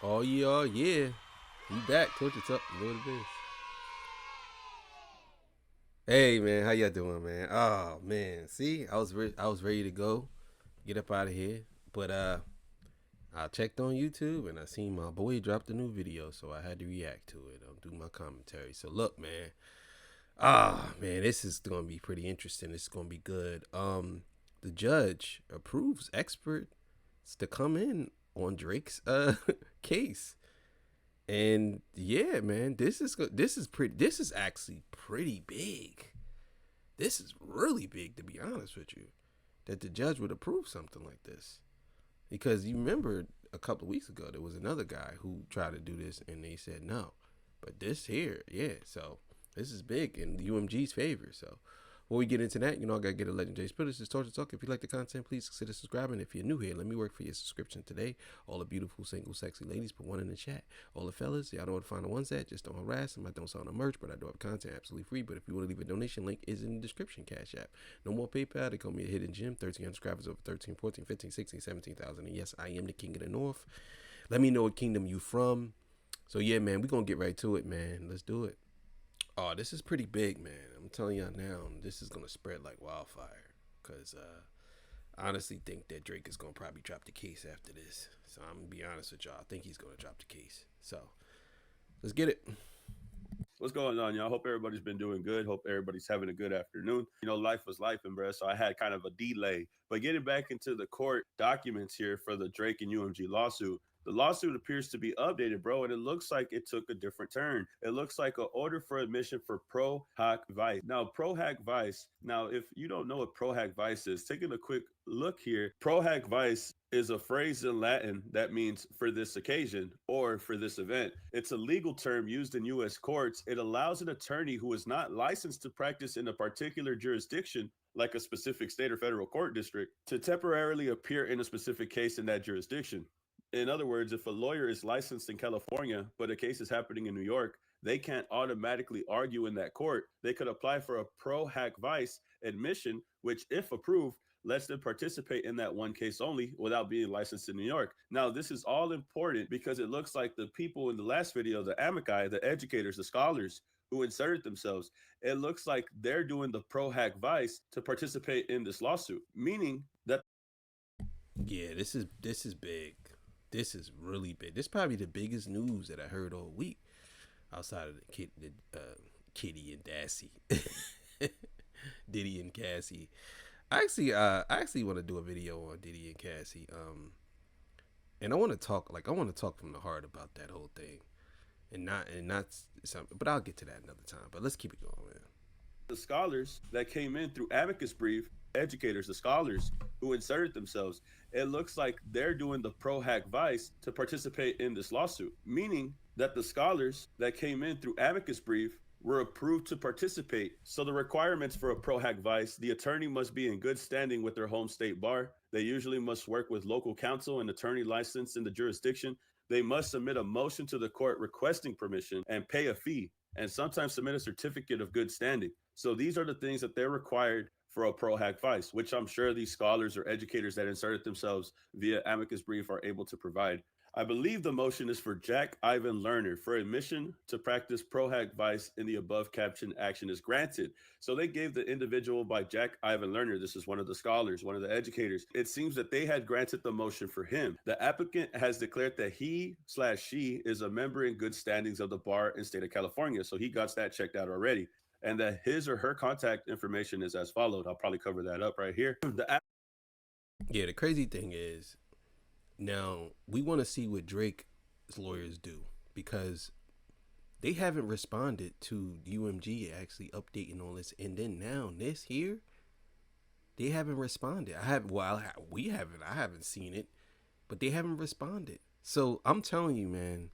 Oh yeah, oh yeah. You back. Told you up. You know what it is. Hey man, how y'all doing, man? Oh man, see, I was ready to go, get up out of here, but I checked on YouTube and I seen my boy dropped a new video, so I had to react to it. I'll do my commentary. So look, man. Man, this is gonna be pretty interesting. This is gonna be good. The judge approves experts to come in on Drake's case. And yeah, man, this is actually pretty big. This is really big, to be honest with you, that the judge would approve something like this. Because you remember a couple of weeks ago there was another guy who tried to do this and they said no. But this here, yeah, so this is big in UMG's favor. So before we get into that, I gotta get a legendary spirit. This is Torture Talk. If you like the content, please consider subscribing. If you're new here, let me work for your subscription today. All the beautiful, single, sexy ladies, put one in the chat. All the fellas, y'all know where to find the ones at. Just don't harass them. I don't sell no merch, but I do have content absolutely free. But if you want to leave a donation, link is in the description. Cash app. No more PayPal. They call me a hidden gem. 1,300 subscribers over 13, 14, 15, 16, 17,000. And yes, I am the king of the north. Let me know what kingdom you from. So yeah, man, we're gonna get right to it, man. Let's do it. Oh, this is pretty big, man. I'm telling y'all now, this is gonna spread like wildfire. Cause I honestly think that Drake is gonna probably drop the case after this. So I'm gonna be honest with y'all. I think he's gonna drop the case. So let's get it. What's going on, y'all? Hope everybody's been doing good. Hope everybody's having a good afternoon. Life was life, and bro, so I had kind of a delay. But getting back into the court documents here for the Drake and UMG lawsuit, the lawsuit appears to be updated, bro, and it looks like it took a different turn. It looks like an order for admission for pro hac vice. Now, pro hac vice. Now, if you don't know what pro hac vice is, taking a quick look here, pro hac vice is a phrase in Latin that means for this occasion or for this event. It's a legal term used in U.S. courts. It allows an attorney who is not licensed to practice in a particular jurisdiction, like a specific state or federal court district, to temporarily appear in a specific case in that jurisdiction. In other words, if a lawyer is licensed in California, but a case is happening in New York, they can't automatically argue in that court. They could apply for a pro hac vice admission, which, if approved, lets them participate in that one case only without being licensed in New York. Now, this is all important because it looks like the people in the last video, the amici, the educators, the scholars who inserted themselves, it looks like they're doing the pro hac vice to participate in this lawsuit, meaning that Yeah, this is big. This is really big. This is probably the biggest news that I heard all week, outside of Kitty and Dassy, Diddy and Cassie. I actually want to do a video on Diddy and Cassie. And I want to talk from the heart about that whole thing, and not something. But I'll get to that another time. But let's keep it going, man. the scholars that came in through amicus brief, educators, the scholars who inserted themselves, it looks like they're doing the pro hac vice to participate in this lawsuit, meaning that the scholars that came in through amicus brief were approved to participate. So the requirements for a pro hac vice, the attorney must be in good standing with their home state bar. They usually must work with local counsel and attorney licensed in the jurisdiction. They must submit a motion to the court requesting permission and pay a fee, and sometimes submit a certificate of good standing. So these are the things that they're required for a pro hac vice, which I'm sure these scholars or educators that inserted themselves via amicus brief are able to provide. I believe the motion is for Jack Ivan Lerner for admission to practice pro hac vice in the above captioned action is granted. So they gave the individual by Jack Ivan Lerner, this is one of the scholars, one of the educators, it seems that they had granted the motion for him. The applicant has declared that he/she is a member in good standings of the bar in state of California. So he got that checked out already. And that his or her contact information is as followed. I'll probably cover that up right here. Yeah, the crazy thing is, now we want to see what Drake's lawyers do, because they haven't responded to UMG actually updating all this, and then now this here, they haven't responded. We haven't. I haven't seen it, but they haven't responded. So I'm telling you, man,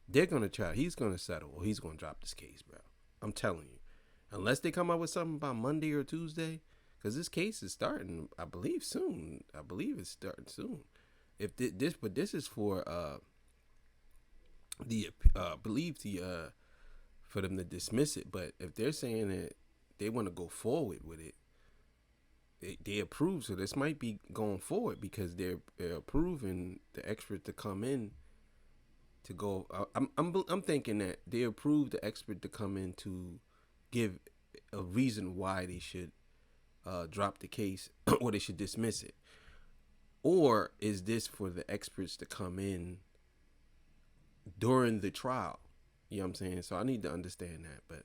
they're gonna try. He's gonna settle, or he's gonna drop this case, bro. I'm telling you, unless they come up with something by Monday or Tuesday, because this case is starting, I believe, soon. I believe it's starting soon. If but this is for the believe the for them to dismiss it. But if they're saying that they want to go forward with it, they approve. So this might be going forward because they're approving the experts to come in to go. I'm thinking that they approved the expert to come in to give a reason why they should drop the case or they should dismiss it, or is this for the experts to come in during the trial? You know what I'm saying? So I need to understand that, but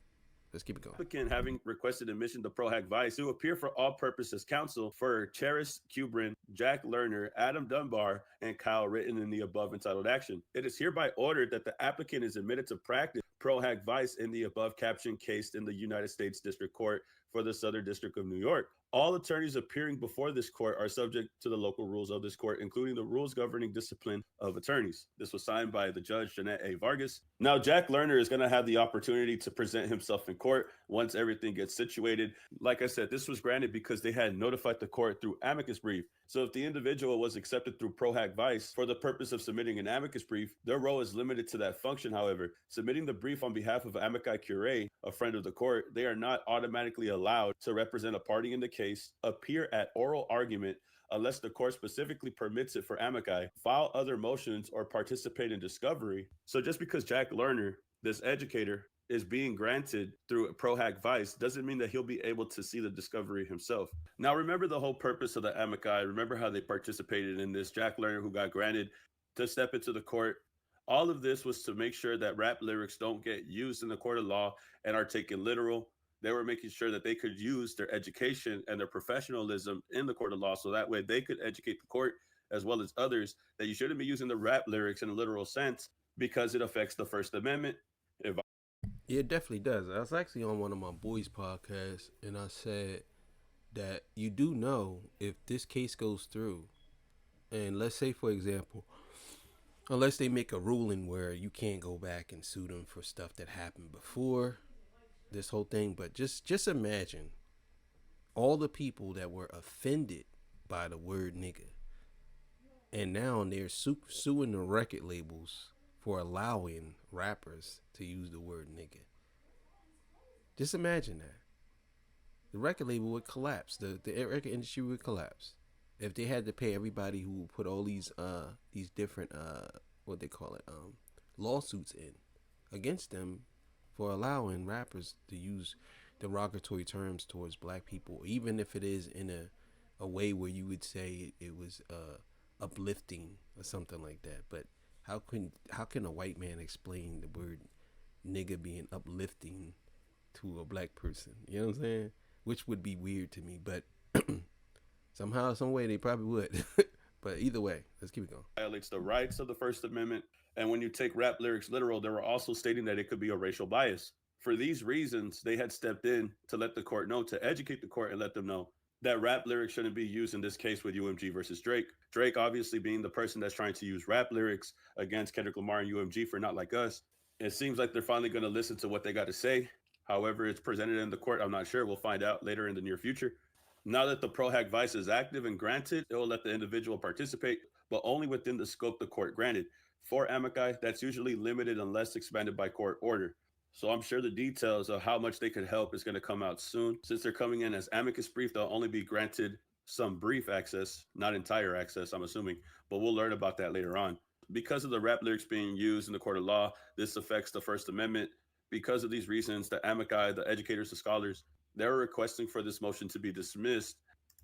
let's keep it going. Applicant having requested admission to Pro Hack Vice to appear for all purposes counsel for Cheris Kubrin, Jack Lerner, Adam Dunbar, and Kyle written in the above entitled action. It is hereby ordered that the applicant is admitted to practice Pro Hack Vice in the above captioned case in the United States District Court for the Southern District of New York. All attorneys appearing before this court are subject to the local rules of this court, including the rules governing discipline of attorneys. This was signed by the judge, Jeanette A. Vargas. Now, Jack Lerner is going to have the opportunity to present himself in court once everything gets situated. Like I said, this was granted because they had notified the court through amicus brief. So if the individual was accepted through Pro Hack Vice for the purpose of submitting an amicus brief, their role is limited to that function. However, submitting the brief on behalf of amici curiae, a friend of the court, they are not automatically allowed to represent a party in the case, appear at oral argument unless the court specifically permits it for amici, file other motions, or participate in discovery. So just because Jack Lerner, this educator, is being granted through Pro Hack Vice doesn't mean that he'll be able to see the discovery himself. Now, remember the whole purpose of the amici. Remember how they participated in this. Jack Lerner, who got granted to step into the court. All of this was to make sure that rap lyrics don't get used in the court of law and are taken literal. They were making sure that they could use their education and their professionalism in the court of law so that way they could educate the court as well as others that you shouldn't be using the rap lyrics in a literal sense because it affects the First Amendment. Yeah, it definitely does. I was actually on one of my boys' podcasts, and I said that you do know if this case goes through, and let's say, for example, unless they make a ruling where you can't go back and sue them for stuff that happened before this whole thing, but just imagine all the people that were offended by the word nigga, and now they're suing the record labels for allowing rappers to use the word nigga. Just imagine that. The record label would collapse. The record industry would collapse if they had to pay everybody who put all these different what they call it lawsuits in against them for allowing rappers to use derogatory terms towards black people, even if it is in a way where you would say it was uplifting or something like that. But how can a white man explain the word nigga being uplifting to a black person? You know what I'm saying? Which would be weird to me, but somehow, some way, they probably would. But either way, let's keep it going. Violates the rights of the First Amendment. And when you take rap lyrics literal, they were also stating that it could be a racial bias. For these reasons, they had stepped in to let the court know, to educate the court and let them know that rap lyrics shouldn't be used in this case with UMG versus Drake. Drake obviously being the person that's trying to use rap lyrics against Kendrick Lamar and UMG for Not Like Us. It seems like they're finally going to listen to what they got to say. However, it's presented in the court, I'm not sure. We'll find out later in the near future. Now that the Pro Hack Vice is active and granted, it will let the individual participate, but only within the scope the court granted. For amici, that's usually limited unless expanded by court order. So I'm sure the details of how much they could help is going to come out soon. Since they're coming in as amicus brief, they'll only be granted some brief access, not entire access, I'm assuming, but we'll learn about that later on. Because of the rap lyrics being used in the court of law, this affects the First Amendment. Because of these reasons, the amici, the educators, the scholars, they're requesting for this motion to be dismissed.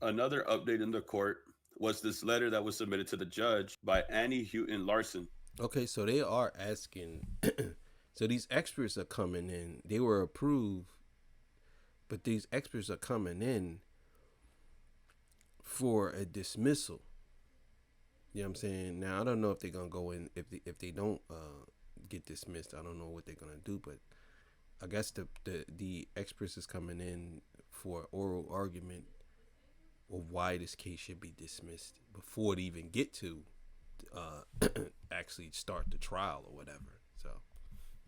Another update in the court was this letter that was submitted to the judge by Annie Houghton Larson. Okay, so they are asking. So these experts are coming in. They were approved, but these experts are coming in for a dismissal. You know what I'm saying? Now I don't know if they're gonna go in if they don't get dismissed. I don't know what they're gonna do, but I guess the experts is coming in for oral argument of why this case should be dismissed before they even get to actually start the trial or whatever. So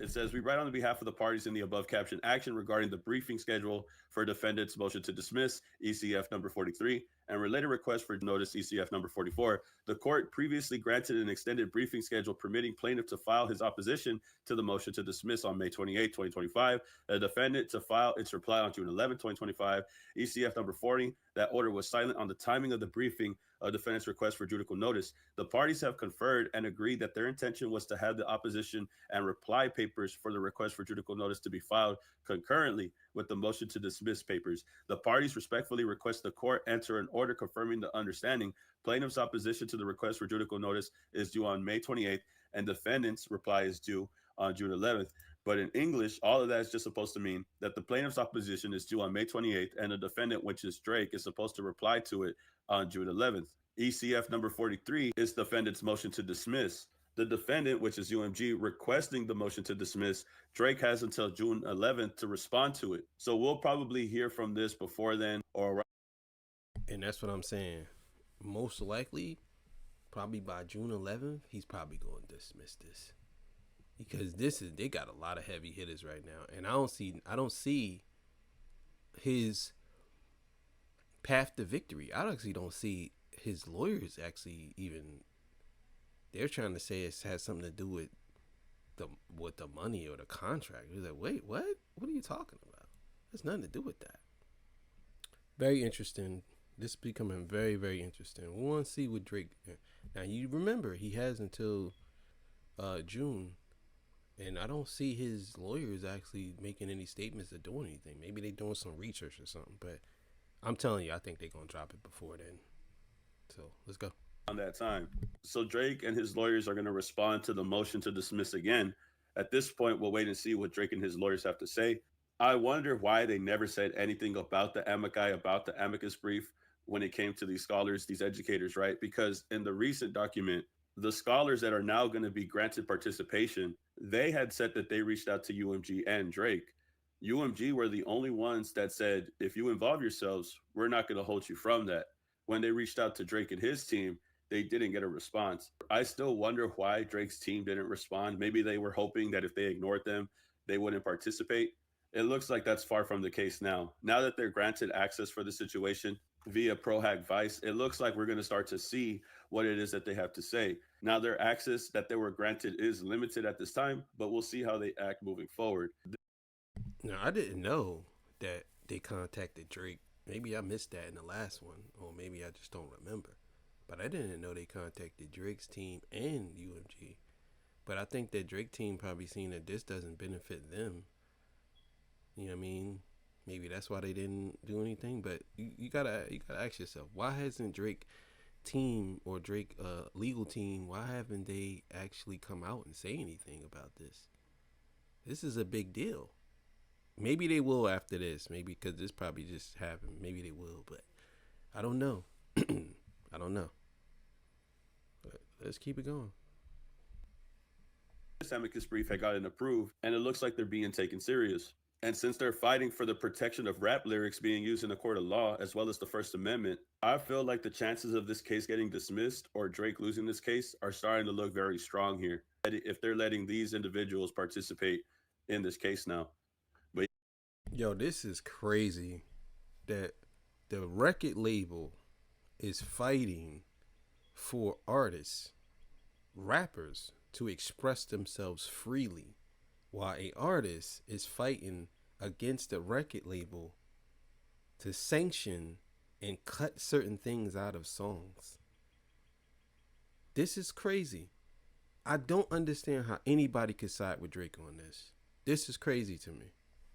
it says, we write on the behalf of the parties in the above captioned action regarding the briefing schedule for defendant's motion to dismiss, ECF number 43. and related request for notice ECF number 44, the court previously granted an extended briefing schedule permitting plaintiff to file his opposition to the motion to dismiss on May 28, 2025, the defendant to file its reply on June 11, 2025. ECF number 40, that order was silent on the timing of the briefing of defendant's request for judicial notice. The parties have conferred and agreed that their intention was to have the opposition and reply papers for the request for judicial notice to be filed concurrently with the motion to dismiss papers. The parties respectfully request the court enter an order confirming the understanding. Plaintiff's opposition to the request for judicial notice is due on May 28th, and defendant's reply is due on June 11th. But in English, all of that is just supposed to mean that the plaintiff's opposition is due on May 28th, and the defendant, which is Drake, is supposed to reply to it on June 11th. ECF number 43 is defendant's motion to dismiss. The defendant, which is UMG, requesting the motion to dismiss. Drake has until June 11th to respond to it. So we'll probably hear from this before then or. And that's what I'm saying. Most likely, probably by June 11th, he's probably going to dismiss this. Because they got a lot of heavy hitters right now. And I don't see his path to victory. I actually don't see his lawyers actually even. They're trying to say it has something to do with the money or the contract. He's like, wait, what? What are you talking about? There's nothing to do with that. Very interesting. This is becoming very, very interesting. We want to see what Drake. Now you remember he has until June, and I don't see his lawyers actually making any statements or doing anything. Maybe they're doing some research or something. But I'm telling you, I think they're gonna drop it before then. So let's go. On that time. So Drake and his lawyers are going to respond to the motion to dismiss again. At this point, we'll wait and see what Drake and his lawyers have to say. I wonder why they never said anything about the amicus brief when it came to these scholars, these educators, right? Because in the recent document, the scholars that are now going to be granted participation, they had said that they reached out to UMG and Drake. UMG were the only ones that said, if you involve yourselves, we're not going to hold you from that. When they reached out to Drake and his team, they didn't get a response. I still wonder why Drake's team didn't respond. Maybe they were hoping that if they ignored them, they wouldn't participate. It looks like that's far from the case now. Now that they're granted access for the situation via ProHack Vice, it looks like we're going to start to see what it is that they have to say. Now their access that they were granted is limited at this time, but we'll see how they act moving forward. Now, I didn't know that they contacted Drake. Maybe I missed that in the last one, or maybe I just don't remember. But I didn't know they contacted Drake's team and UMG. But I think that Drake team probably seen that this doesn't benefit them. You know what I mean? Maybe that's why they didn't do anything. But you gotta ask yourself, why hasn't Drake team or Drake legal team, why haven't they actually come out and say anything about this? This is a big deal. Maybe they will after this. Maybe because this probably just happened. Maybe they will, but I don't know. I don't know. But let's keep it going. This amicus brief had gotten approved, and it looks like they're being taken serious. And since they're fighting for the protection of rap lyrics being used in a court of law, as well as the First Amendment, I feel like the chances of this case getting dismissed or Drake losing this case are starting to look very strong here. If they're letting these individuals participate in this case now. But yo, this is crazy that the record label is fighting for artists, rappers, to express themselves freely, while a artist is fighting against the record label to sanction and cut certain things out of songs. This is crazy. I don't understand how anybody could side with Drake on this. This is crazy to me.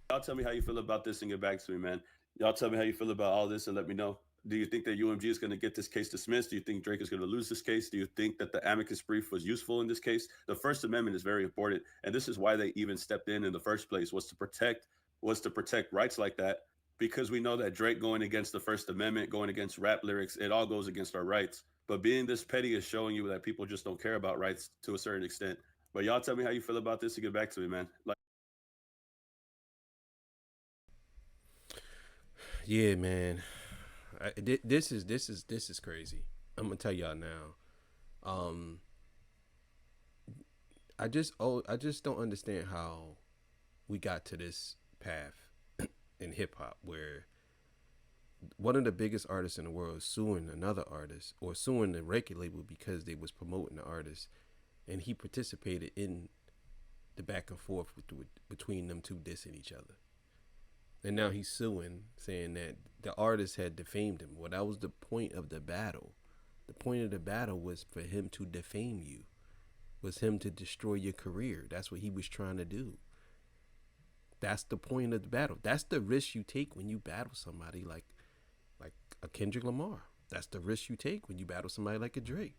Y'all tell me how you feel about this and get back to me, man. Y'all tell me how you feel about all this and let me know. Do you think that UMG is going to get this case dismissed? Do you think Drake is going to lose this case? Do you think that the amicus brief was useful in this case? The First Amendment is very important, and this is why they even stepped in the first place, was to protect rights like that, because we know that Drake going against the First Amendment, going against rap lyrics, it all goes against our rights. But being this petty is showing you that people just don't care about rights to a certain extent. But y'all tell me how you feel about this and get back to me, man. Yeah, man. This is crazy. I'm gonna tell y'all now. I just don't understand how we got to this path in hip hop where one of the biggest artists in the world is suing another artist or suing the record label because they was promoting the artist, and he participated in the back and forth between them two dissing each other. And now he's suing, saying that the artist had defamed him. Well, that was the point of the battle. The point of the battle was for him to defame you, was him to destroy your career. That's what he was trying to do. That's the point of the battle. That's the risk you take when you battle somebody like a Kendrick Lamar. That's the risk you take when you battle somebody like a Drake.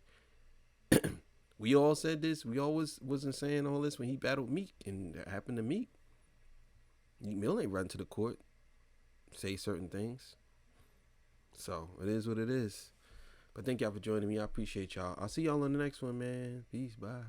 We all said this. We always wasn't saying all this when he battled Meek, and that happened to Meek. Mill ain't run to the court, say certain things. So it is what it is. But thank y'all for joining me. I appreciate y'all. I'll see y'all on the next one, man. Peace. Bye.